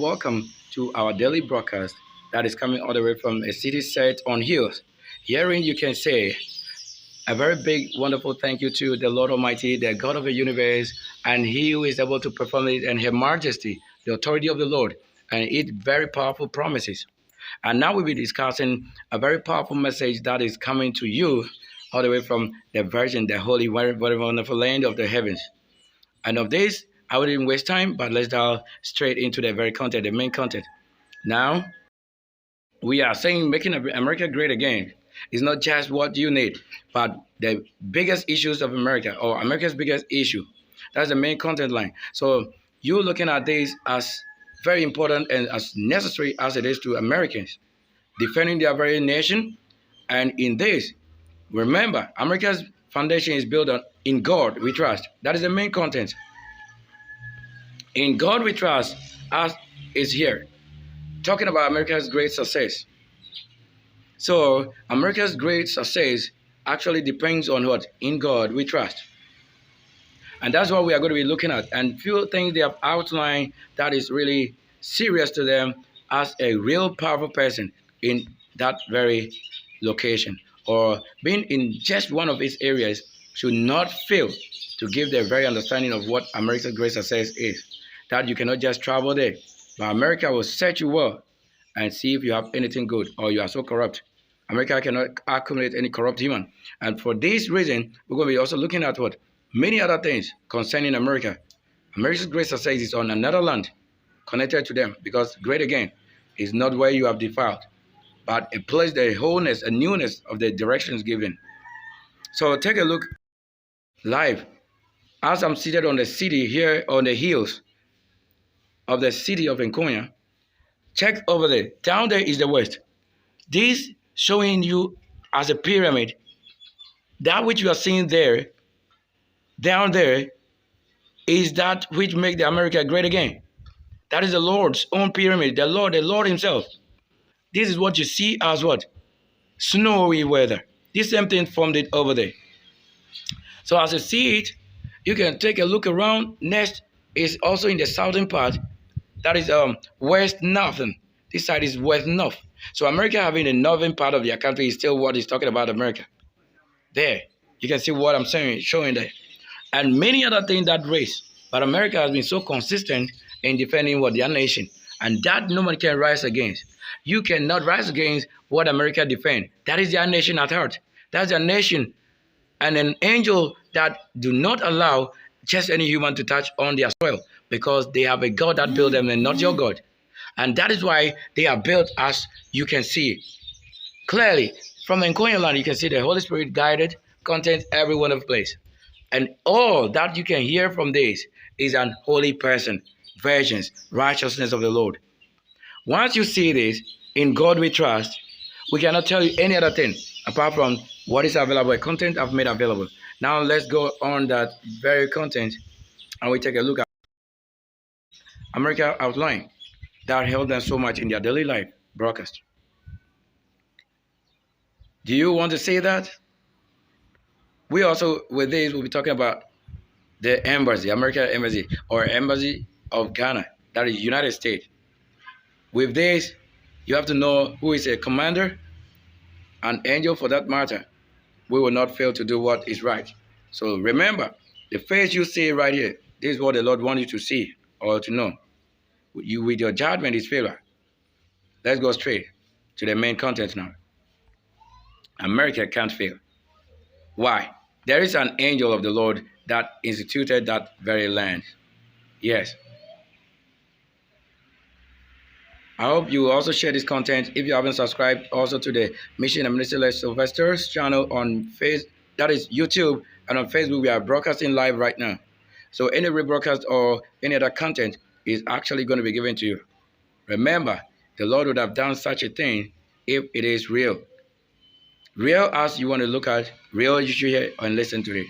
welcome to our daily broadcast that is coming all the way from a city set on hills. Herein, you can say a very big, wonderful thank you to the Lord Almighty, the God of the universe, and He who is able to perform it, and Her Majesty, the authority of the Lord, and it very powerful promises. And now we'll be discussing a very powerful message that is coming to you all the way from the Virgin, the Holy, very, very wonderful land of the heavens. And of this, I wouldn't waste time, but let's dive straight into the very content, the main content. Now, we are saying making America great again is not just what you need, but the biggest issues of America, or America's biggest issue. That's the main content line. So you're looking at this as very important and as necessary as it is to Americans, defending their very nation. And in this, remember, America's foundation is built on in God we trust. That is the main content. In God we trust, as is here, talking about America's great success. So America's great success actually depends on what? In God we trust. And that's what we are going to be looking at. And few things they have outlined that is really serious to them as a real powerful person in that very location, or being in just one of its areas, should not fail to give their very understanding of what America's great success is. That you cannot just travel there, but America will search you well and see if you have anything good or you are so corrupt. America cannot accumulate any corrupt human. And for this reason, we're going to be also looking at what? Many other things concerning America. America's great success is on another land connected to them, because great again is not where you have defiled, but a place, the wholeness, a newness of the directions given. So take a look live. As I'm seated on the city here on the hills of the city of Nkonya, check over there. Down there is the west. This showing you as a pyramid. That which you are seeing there, down there, is that which makes the America great again. That is the Lord's own pyramid, the Lord himself. This is what you see as what? Snowy weather. This same thing formed it over there. So as you see it, you can take a look around. Next is also in the southern part. That is west northern. This side is west north. So America having the northern part of their country is still what is talking about America. There, you can see what I'm saying, showing there. And many other things that race. But America has been so consistent in defending what their nation. And that no one can rise against. You cannot rise against what America defend. That is their nation at heart. That's their nation. And an angel that do not allow just any human to touch on their soil, because they have a God that built them and not your God. And that is why they are built as you can see. Clearly, from Nkonya land, you can see the Holy Spirit guided content every one of place. And all that you can hear from this is an holy person, virgins, righteousness of the Lord. Once you see this, in God we trust, we cannot tell you any other thing apart from what is available, content I've made available. Now let's go on that very content and we take a look at America outline that helped them so much in their daily life broadcast. Do you want to say that? We also, with this, we'll be talking about the embassy, American embassy, or embassy of Ghana, that is United States. With this, you have to know who is a commander, an angel for that matter. We will not fail to do what is right. So remember, the face you see right here, this is what the Lord wants you to see or to know. You, with your judgment is failure. Let's go straight to the main content now. America can't fail. Why? There is an angel of the Lord that instituted that very land. Yes. I hope you also share this content. If you haven't subscribed also to the Mission and Ministry Sylvester's channel on that is YouTube, and on Facebook we are broadcasting live right now. So any rebroadcast or any other content is actually going to be given to you. Remember, the Lord would have done such a thing if it is real. Real as you want to look at, real you should hear and listen to it.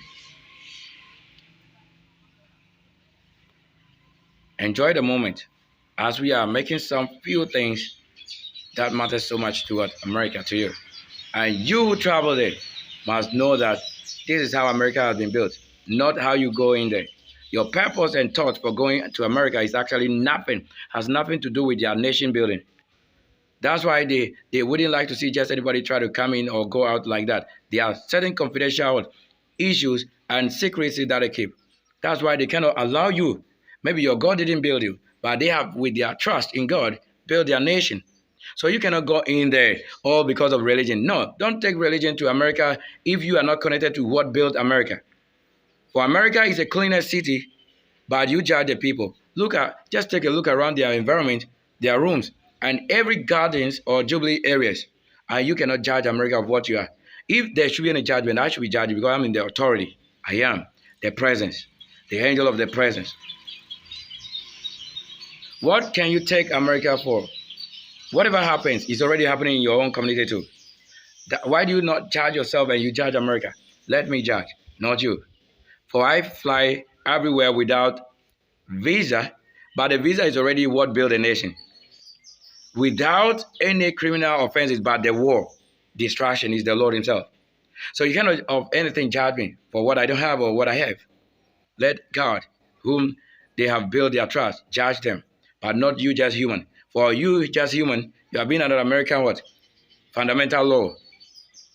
Enjoy the moment as we are making some few things that matter so much to America, to you. And you who travel there must know that this is how America has been built, not how you go in there. Your purpose and thought for going to America is actually nothing, has nothing to do with their nation building. That's why they wouldn't like to see just anybody try to come in or go out like that. There are certain confidential issues and secrecy that they keep. That's why they cannot allow you. Maybe your God didn't build you, but they have, with their trust in God, built their nation. So you cannot go in there all because of religion. No, don't take religion to America if you are not connected to what built America. For America is a cleaner city, but you judge the people. Just take a look around their environment, their rooms, and every gardens or jubilee areas. And you cannot judge America of what you are. If there should be any judgment, I should be judged because I'm in the authority. I am the presence, the angel of the presence. What can you take America for? Whatever happens is already happening in your own community too. Why do you not judge yourself and you judge America? Let me judge, not you. For I fly everywhere without visa, but the visa is already what built a nation. Without any criminal offenses, but the war, distraction is the Lord himself. So you cannot of anything judge me for what I don't have or what I have. Let God, whom they have built their trust, judge them, but not you just human. For you just human, you have been under American what? Fundamental law.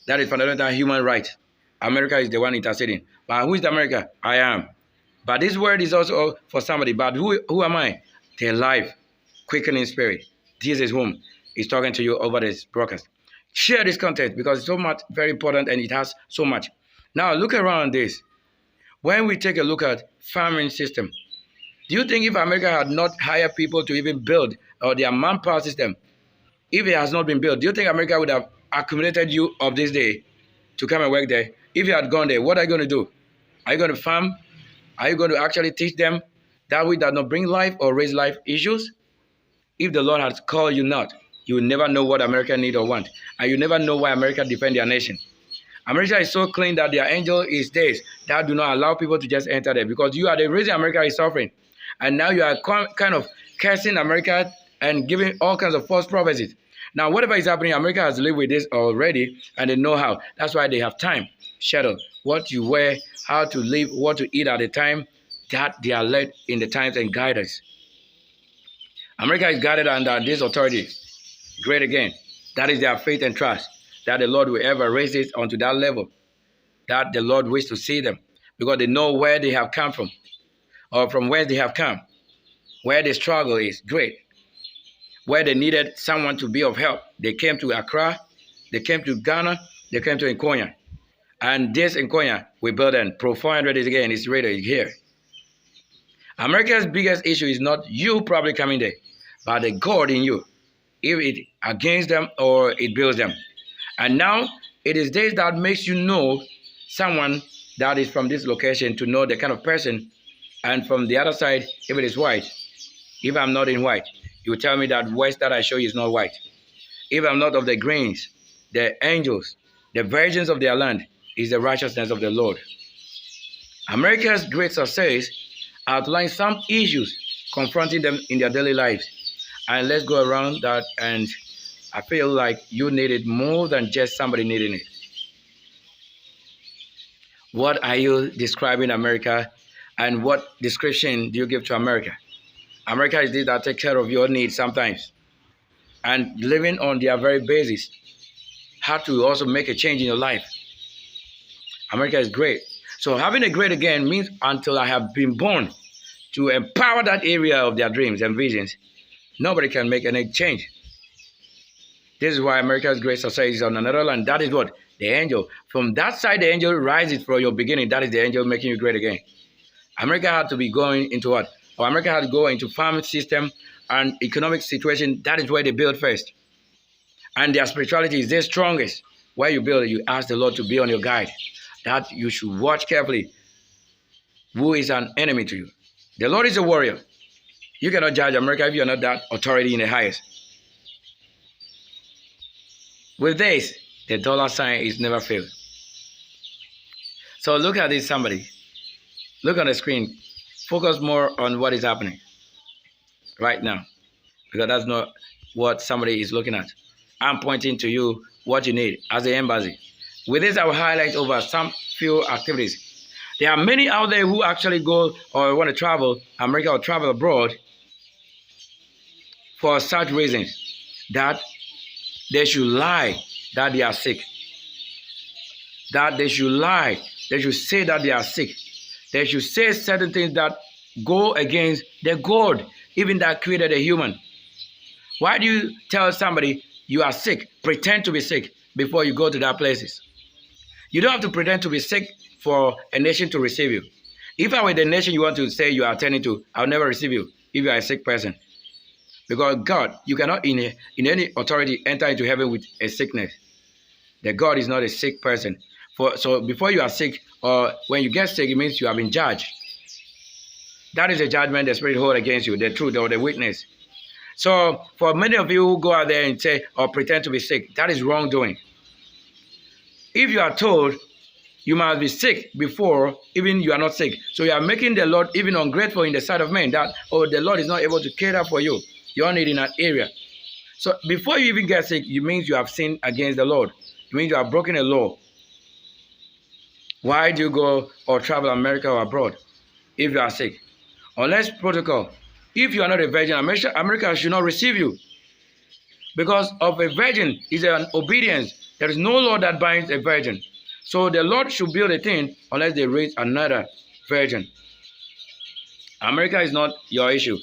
That is fundamental human right. America is the one interceding. But who is America? I am. But this word is also for somebody. But who am I? The life, quickening spirit. This is whom is talking to you over this broadcast. Share this content because it's so much very important and it has so much. Now look around this. When we take a look at farming system, do you think if America had not hired people to even build or their manpower system, if it has not been built, do you think America would have accumulated you of this day to come and work there? If you had gone there, what are you going to do? Are you going to farm? Are you going to actually teach them that way that not bring life or raise life issues? If the Lord has called you not, you will never know what America need or want. And you never know why America defend their nation. America is so clean that their angel is days that do not allow people to just enter there because you are the reason America is suffering. And now you are kind of cursing America and giving all kinds of false prophecies. Now, whatever is happening, America has lived with this already and they know how. That's why they have time, schedule, what you wear, how to live, what to eat at the time, that they are led in the times and guidance. America is guided under this authority. Great again. That is their faith and trust that the Lord will ever raise it onto that level, that the Lord wishes to see them because they know where they have come from or from where they have come, where the struggle is great, where they needed someone to be of help. They came to Accra, they came to Ghana, they came to Nkonya. And this Nkonya, we built and Pro 400 is again, it's ready here. America's biggest issue is not you probably coming there, but the God in you. If it against them or it builds them. And now it is this that makes you know someone that is from this location to know the kind of person. And from the other side, if it is white, if I'm not in white, you tell me that West that I show you is not white. If I'm not of the greens, the angels, the virgins of their land is the righteousness of the Lord. America's great success outlines some issues confronting them in their daily lives. And let's go around that, and I feel like you need it more than just somebody needing it. What are you describing America, and what description do you give to America? America is this that takes care of your needs sometimes. And living on their very basis, how to also make a change in your life. America is great. So having a great again means until I have been born to empower that area of their dreams and visions, nobody can make any change. This is why America's great society is on another land. That is what? The angel. From that side, the angel rises from your beginning. That is the angel making you great again. America had to be going into what? Or America had to go into farming system and economic situation. That is where they build first. And their spirituality is the strongest. Where you build it, you ask the Lord to be on your guide. That you should watch carefully who is an enemy to you. The Lord is a warrior. You cannot judge America if you're not that authority in the highest. With this, the dollar sign is never failed. So look at this, somebody. Look on the screen. Focus more on what is happening right now, because that's not what somebody is looking at. I'm pointing to you what you need as the embassy. With this, I will highlight over some few activities There are many out there who actually go or want to travel America or travel abroad for such reasons that they should lie that they are sick. That they should lie. They should say that they are sick. They should say certain things that go against the God, even that created a human. Why do you tell somebody you are sick, pretend to be sick before you go to that places? You don't have to pretend to be sick for a nation to receive you. If I were the nation you want to say you are attending to, I'll never receive you if you are a sick person. Because God, you cannot in any authority enter into heaven with a sickness. The God is not a sick person. So before you are sick or when you get sick, it means you have been judged. That is the judgment the Spirit holds against you, the truth or the witness. So for many of you who go out there and say or pretend to be sick, that is wrongdoing. If you are told you must be sick before even you are not sick, so you are making the Lord even ungrateful in the sight of men that, oh, the Lord is not able to cater for you. You're need in an area. So before you even get sick, it means you have sinned against the Lord. It means you have broken a law. Why do you go or travel America or abroad if you are sick? Unless protocol. If you are not a virgin, America should not receive you. Because of a virgin is an obedience. There is no law that binds a virgin. So the Lord should build a thing unless they raise another virgin. America is not your issue.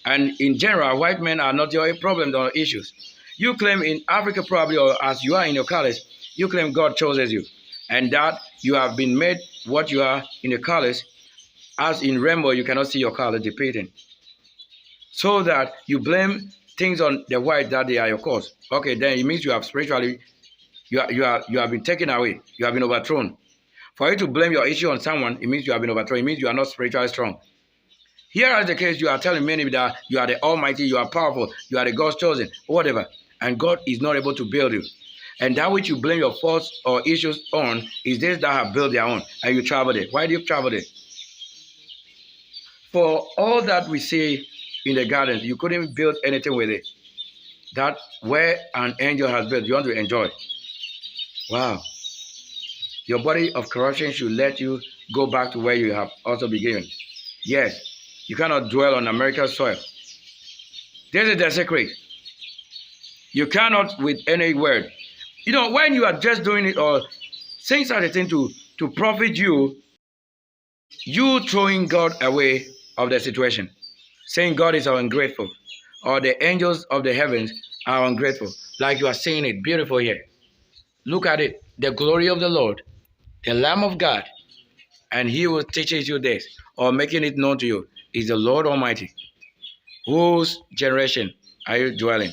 And in general, white men are not your problem or issues. You claim in Africa probably, or as you are in your college, you claim God chooses you. And that you have been made what you are in the college. As in rainbow, you cannot see your color depicting. So that you blame things on the white that they are your cause. Okay, then it means you have spiritually, you have been taken away. You have been overthrown. For you to blame your issue on someone, it means you have been overthrown. It means you are not spiritually strong. Here is the case, you are telling many that you are the Almighty, you are powerful, you are the God's chosen, whatever. And God is not able to build you. And that which you blame your faults or issues on is this that have built their own. And you travel there. Why do you travel there? For all that we see in the garden, you couldn't build anything with it. That where an angel has built, you want to enjoy. Wow. Your body of corruption should let you go back to where you have also begun. Yes, you cannot dwell on America's soil. This is the secret. You cannot with any word. You know, when you are just doing it or saying such a thing to profit you, you throwing God away of the situation. Saying God is ungrateful. Or the angels of the heavens are ungrateful. Like you are saying it, beautiful here. Look at it. The glory of the Lord, the Lamb of God, and he who teaches you this, or making it known to you, is the Lord Almighty. Whose generation are you dwelling?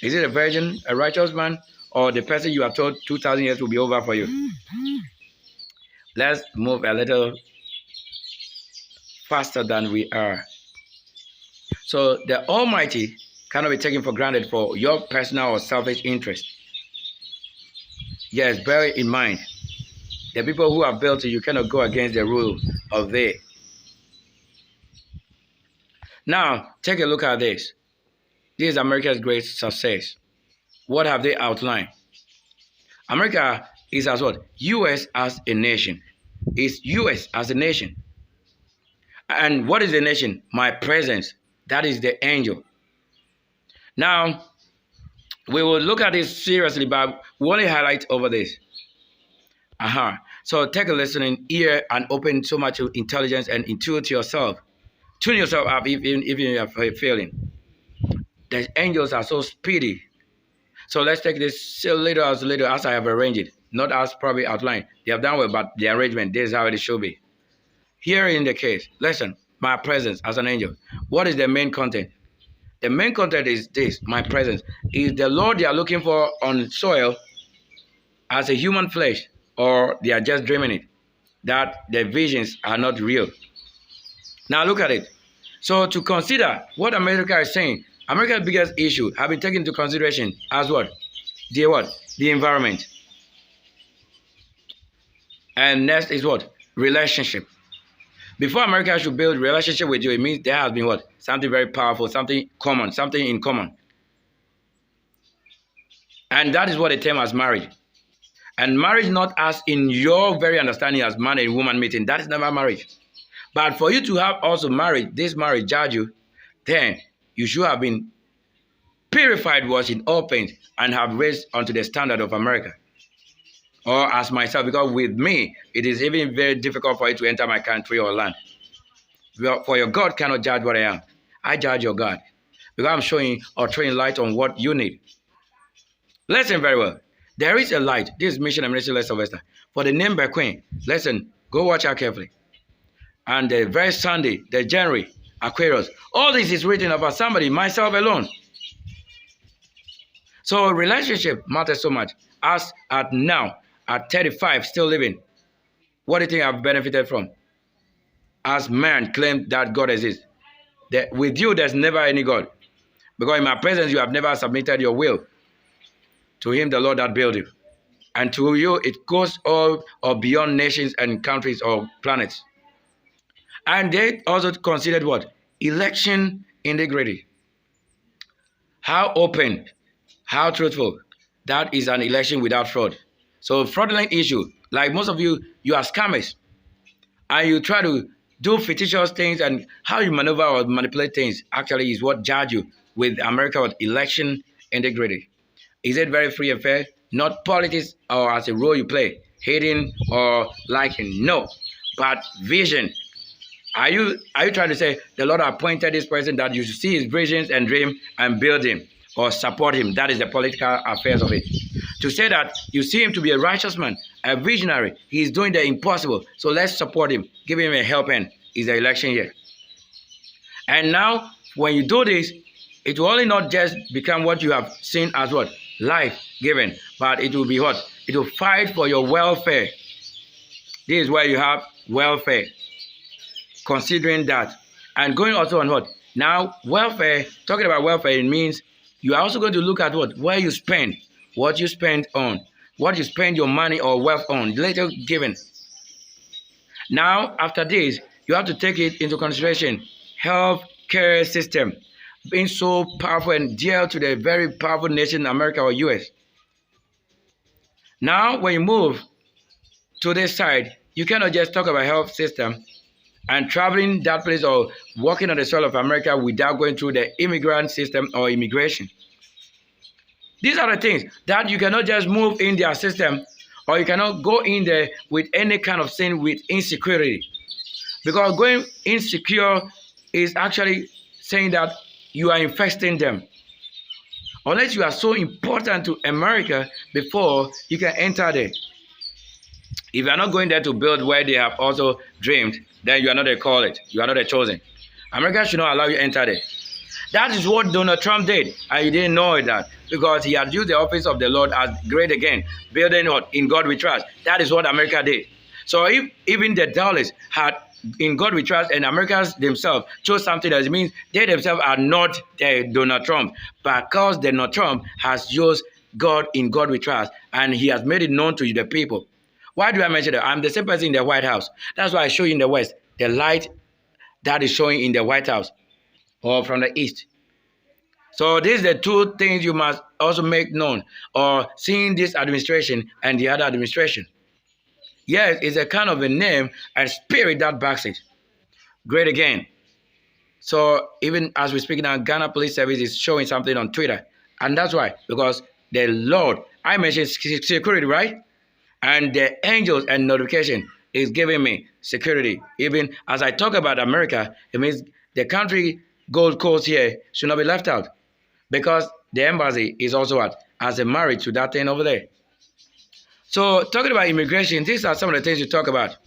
Is it a virgin, a righteous man, or the person you are told 2,000 years will be over for you? Let's move a little faster than we are. So the Almighty cannot be taken for granted for your personal or selfish interest. Yes, bear it in mind. The people who have built it, you cannot go against the rule of they. Now, take a look at this. This is America's great success. What have they outlined? America is as what? U.S. as a nation. It's U.S. as a nation. And what is the nation? My presence. That is the angel. Now, we will look at this seriously, but we only highlight over this. So take a listening ear and open so much intelligence and intuit yourself. Tune yourself up even if you are failing. The angels are so speedy. So let's take this little as I have arranged it. Not as probably outlined. They have done well, but the arrangement, this is how it should be. Here in the case, listen, my presence as an angel. What is the main content? The main content is this, my presence. Is the Lord they are looking for on soil as a human flesh, or they are just dreaming it, that the visions are not real. Now look at it. So to consider what America is saying, America's biggest issue have been taken into consideration as what? The environment. And next is what? Relationship. Before America should build relationship with you, it means there has been what? Something very powerful, something common, something in common. And that is what the term has married. And marriage not as in your very understanding as man and woman meeting. That is never marriage. But for you to have also marriage, this marriage judge you, then you should have been purified was in all things and have raised unto the standard of America. Or as myself, because with me, it is even very difficult for you to enter my country or land. For your God cannot judge what I am. I judge your God. Because I'm showing or throwing light on what you need. Listen very well. There is a light. This is Mission and Ministry of Sylvester. For the name by Queen. Listen, go watch out carefully. And the very Sunday, the January, Aquarius. All this is written about somebody, myself alone. So relationship matters so much. As at now, at 35, still living. What do you think I've benefited from? As man claimed that God exists. With you, there's never any God. Because in my presence, you have never submitted your will to him, the Lord that built you. And to you, it goes all or beyond nations and countries or planets. And they also considered what? Election integrity. How open, how truthful. That is an election without fraud. So fraudulent issue, like most of you, you are scammers. And you try to do fictitious things, and how you maneuver or manipulate things actually is what judge you with America with election integrity. Is it very free and fair? Not politics or as a role you play, hating or liking. No, but vision. Are you trying to say the Lord appointed this person that you should see his visions and dream and build him or support him? That is the political affairs of it. To say that you see him to be a righteous man, a visionary, he is doing the impossible. So let's support him, give him a help hand. Is the election year. And now, when you do this, it will only not just become what you have seen as what? Life given, but it will be what? It will fight for your welfare. This is where you have welfare. Considering that. And going also on what? Now, welfare, talking about welfare, it means you are also going to look at what? Where you spend, what you spend on, what you spend your money or wealth on, later given. Now, after this, you have to take it into consideration. Health care system being so powerful and dear to the very powerful nation, America or US. Now, when you move to this side, you cannot just talk about health system and traveling that place or walking on the soil of America without going through the immigrant system or immigration. These are the things that you cannot just move in their system, or you cannot go in there with any kind of sin with insecurity. Because going insecure is actually saying that you are infesting them. Unless you are so important to America before you can enter there. If you are not going there to build where they have also dreamed, then you are not a called. You are not a chosen. America should not allow you to enter there. That is what Donald Trump did, and you didn't know that because he had used the office of the Lord as great again, building what? In God we trust. That is what America did. So if even the dollars had in God we trust, and Americans themselves chose something that means they themselves are not Donald Trump, but because Donald Trump has used God in God we trust, and he has made it known to the people. Why do I mention that? I'm the same person in the White House. That's why I show you in the West the light that is showing in the White House or from the East. So these are the two things you must also make known, or seeing this administration and the other administration. Yes, it's a kind of a name and spirit that backs it. Great again. So even as we speak now, Ghana Police Service is showing something on Twitter. And that's why, because the Lord, I mentioned security, right? And the angels and notification is giving me security. Even as I talk about America, it means the country Gold Coast here should not be left out. Because the embassy is also what? As a marriage to that thing over there. So talking about immigration, these are some of the things you talk about.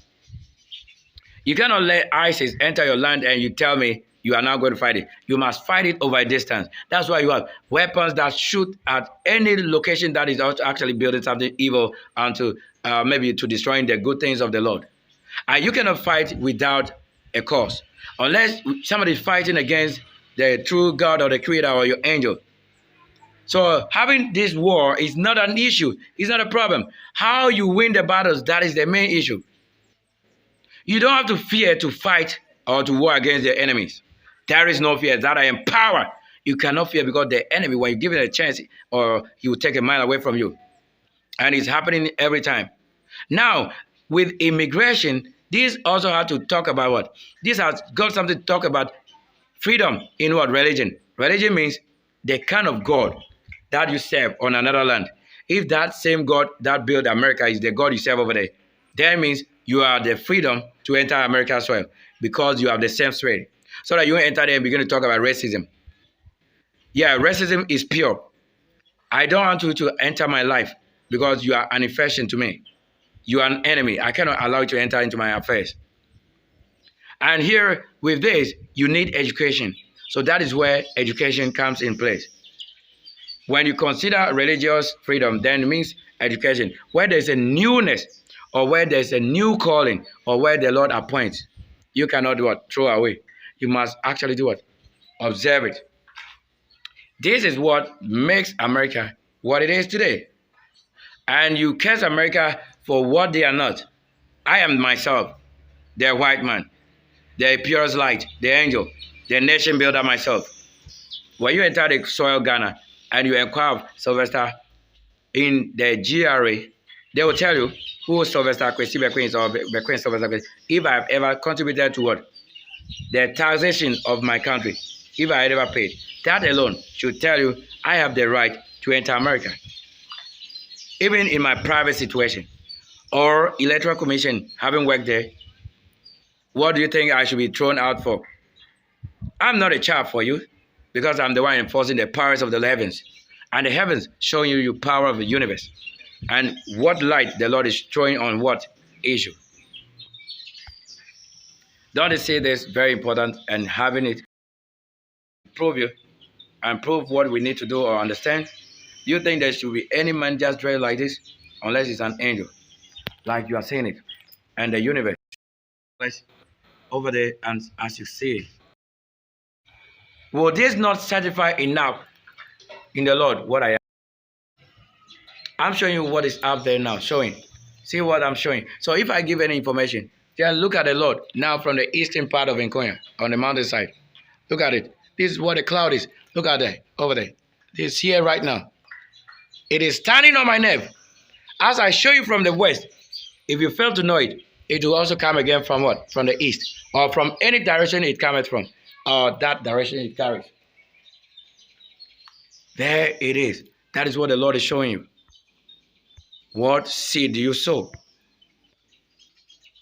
You cannot let ISIS enter your land and you tell me you are not going to fight it. You must fight it over a distance. That's why you have weapons that shoot at any location that is actually building something evil and to maybe to destroying the good things of the Lord. And you cannot fight without a cause. Unless somebody is fighting against the true God or the Creator or your angel. So having this war is not an issue. It's not a problem. How you win the battles, that is the main issue. You don't have to fear to fight or to war against the enemies. There is no fear. That I am power. You cannot fear because the enemy, when you give it a chance, or he will take a mile away from you. and it's happening every time. Now, with immigration, this also had to talk about what? This has got something to talk about freedom in what? Religion. Religion means the kind of God that you serve on another land. If that same God that built America is the God you serve over there, that means you have the freedom to enter America's soil because you have the same spirit. So that you enter there and begin to talk about racism. Yeah, racism is pure. I don't want you to enter my life because you are an infection to me. You are an enemy. I cannot allow you to enter into my affairs. And here with this, you need education. So that is where education comes in place. When you consider religious freedom, then it means education. Where there's a newness, or where there's a new calling, or where the Lord appoints, you cannot do what? Throw away. You must actually do what? Observe it. This is what makes America what it is today. And you curse America for what they are not. I am myself, the white man, the purest light, the angel, the nation builder myself. When you enter the soil Ghana and you inquire of Sylvester in the GRA, they will tell you who Sylvester Kwesi Bequin is or Bequin Sylvester Kwesi. If I have ever contributed to what? The taxation of my country, if I had ever paid, that alone should tell you I have the right to enter America. Even in my private situation or electoral commission, having worked there, what do you think I should be thrown out for? I'm not a child for you because I'm the one enforcing the powers of the heavens. And the heavens showing you the power of the universe. And what light the Lord is throwing on what issue. Don't they say this very important and having it prove you and prove what we need to do or understand? Do you think there should be any man just dressed like this unless it's an angel? Like you are saying it. And the universe over there and as you see it. Will this not certify enough in the Lord what I am? I'm showing you what is up there now, showing. See what I'm showing. So if I give any information, just look at the Lord now from the eastern part of Nkonya on the mountainside. Look at it. This is what the cloud is. Look at that, over there. It's here right now. It is standing on my nerve. As I show you from the west, if you fail to know it, it will also come again from what? From the east or from any direction it cometh from or that direction it carries. There it is. That is what the Lord is showing you. What seed do you sow?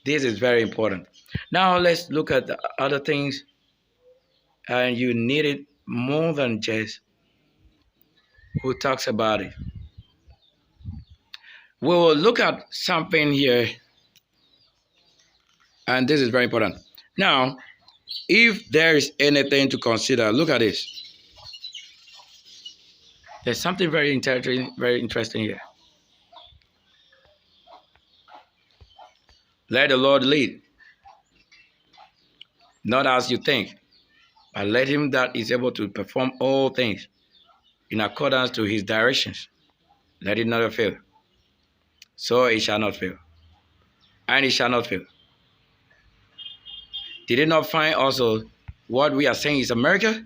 This is very important. Now let's look at the other things. And you need it more than just who talks about it. We will look at something here. And this is very important. Now, if there is anything to consider, look at this. There's something very interesting here. Let the Lord lead. Not as you think, but let him that is able to perform all things in accordance to his directions. Let it never fail. So it shall not fail. And it shall not fail. Did it not find also what we are saying is America?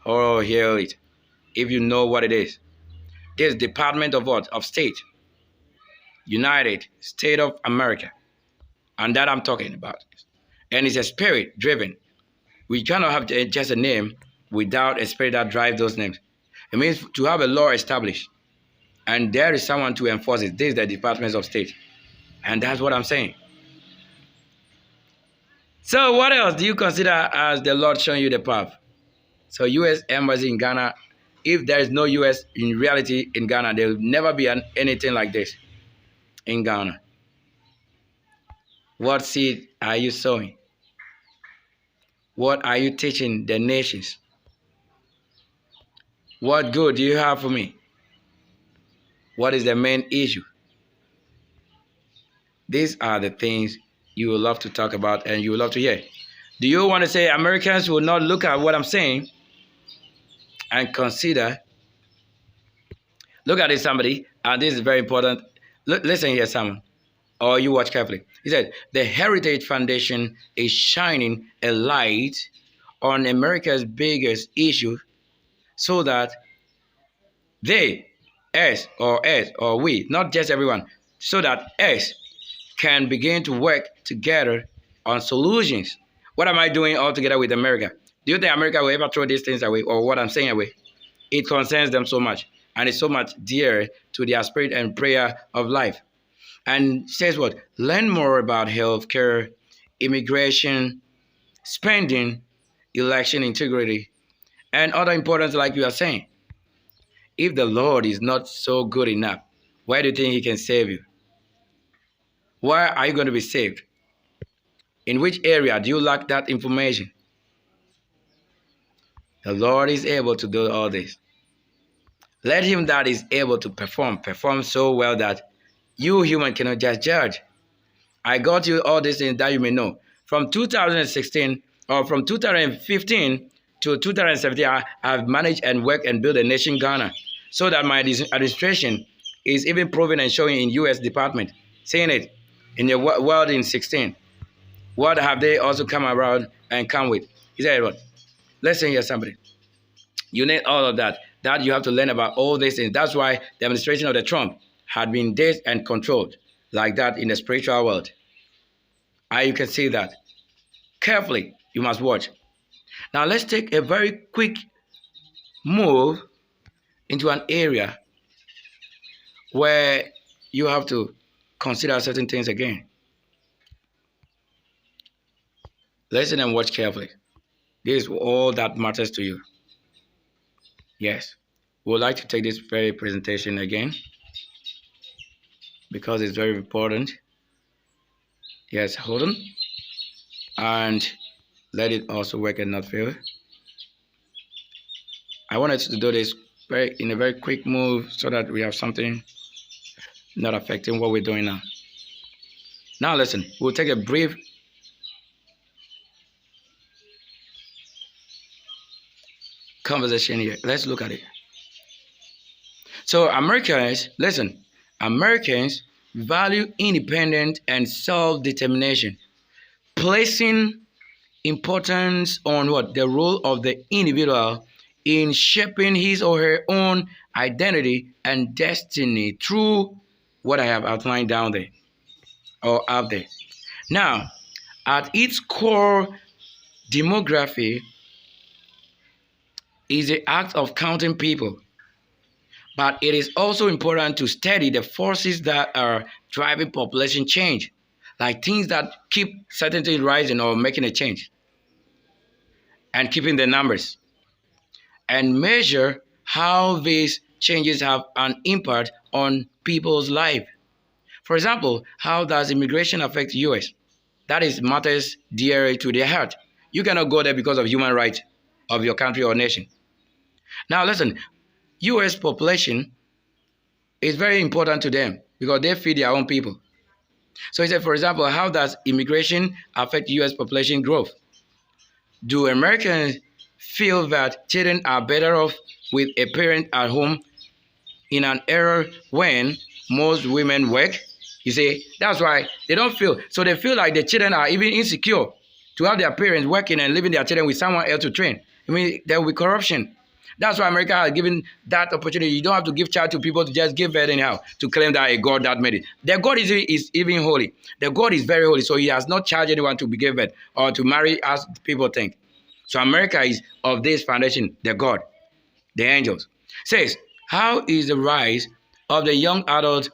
Oh, hear it. If you know what it is. This Department of what? Of State. United States of America. And that I'm talking about. And it's a spirit driven. We cannot have just a name without a spirit that drives those names. It means to have a law established. And there is someone to enforce it. This is the Department of State. And that's what I'm saying. So what else do you consider as the Lord showing you the path? So U.S. Embassy in Ghana, if there is no U.S. in reality in Ghana, there will never be anything like this in Ghana. What seed are you sowing? What are you teaching the nations? What good do you have for me? What is the main issue? These are the things you will love to talk about and you will love to hear. Do you want to say Americans will not look at what I'm saying and consider? Look at this, somebody, and this is very important. Listen here, someone, or you watch carefully. He said, the Heritage Foundation is shining a light on America's biggest issue so that they us or we, not just everyone, so that us can begin to work together on solutions. What am I doing all together with America? Do you think America will ever throw these things away or what I'm saying away? It concerns them so much and it's so much dear to their spirit and prayer of life. And says what? Learn more about healthcare, immigration, spending, election integrity, and other importance like you are saying. If the Lord is not so good enough, why do you think he can save you? Why are you going to be saved? In which area do you lack that information? The Lord is able to do all this. Let him that is able to perform so well that you human cannot just judge. I got you all these things that you may know. From 2016 or from 2015 to 2017, I have managed and worked and built a nation Ghana so that my administration is even proven and showing in U.S. Department, saying it in the world in 16. What have they also come around and come with? He said, what? Let's say here somebody. You need all of that. That you have to learn about all these things. That's why the administration of the Trump had been dazed and controlled like that in the spiritual world. You can see that. Carefully, you must watch. Now let's take a very quick move into an area where you have to consider certain things again. Listen and watch carefully. This is all that matters to you. Yes, we would like to take this very presentation again because it's very important. Yes, hold on. And let it also work and not fail. I wanted to do this in a very quick move so that we have something not affecting what we're doing now. Now listen, we'll take a brief conversation here. Let's look at it. So Americans, listen, Americans value independence and self-determination, placing importance on what? The role of the individual in shaping his or her own identity and destiny through what I have outlined down there or up there. Now, at its core, demography is the act of counting people, but it is also important to study the forces that are driving population change, like things that keep certain things rising or making a change and keeping the numbers, and measure how these changes have an impact on people's life. For example, how does immigration affect U.S.? That is matters dear to their heart. You cannot go there because of human rights of your country or nation. Now listen, U.S. population is very important to them because they feed their own people. So he said, for example, how does immigration affect U.S. population growth? Do Americans feel that children are better off with a parent at home in an era when most women work? You see, that's why they don't feel. So they feel like the children are even insecure to have their parents working and leaving their children with someone else to train. I mean, there will be corruption. That's why America has given that opportunity. You don't have to give child to people to just give birth anyhow to claim that a God that made it. Their God is even holy. Their God is very holy, so he has not charged anyone to give birth or to marry as people think. So America is of this foundation, the God, the angels. Says, how is the rise of the young adult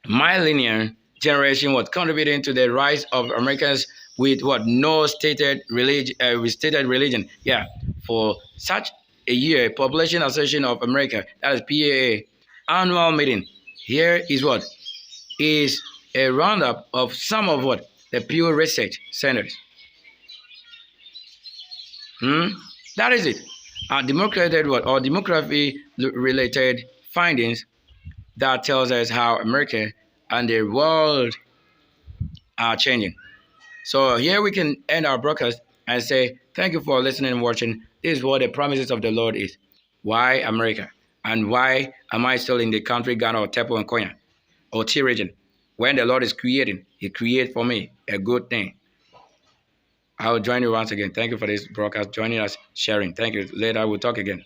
millennial generation contributing to the rise of Americans with no stated religion? Yeah, for such a year, Population Association of America, that is PAA, annual meeting. Here is is a roundup of some of the Pew Research Centers. That is it. Demography related findings that tells us how America and the world are changing. So here we can end our broadcast and say, thank you for listening and watching. This is what the promises of the Lord is. Why America? And why am I still in the country Ghana or Tepo and Konya or T region? When the Lord is creating, he creates for me a good thing. I will join you once again. Thank you for this broadcast, joining us, sharing. Thank you. Later we'll talk again.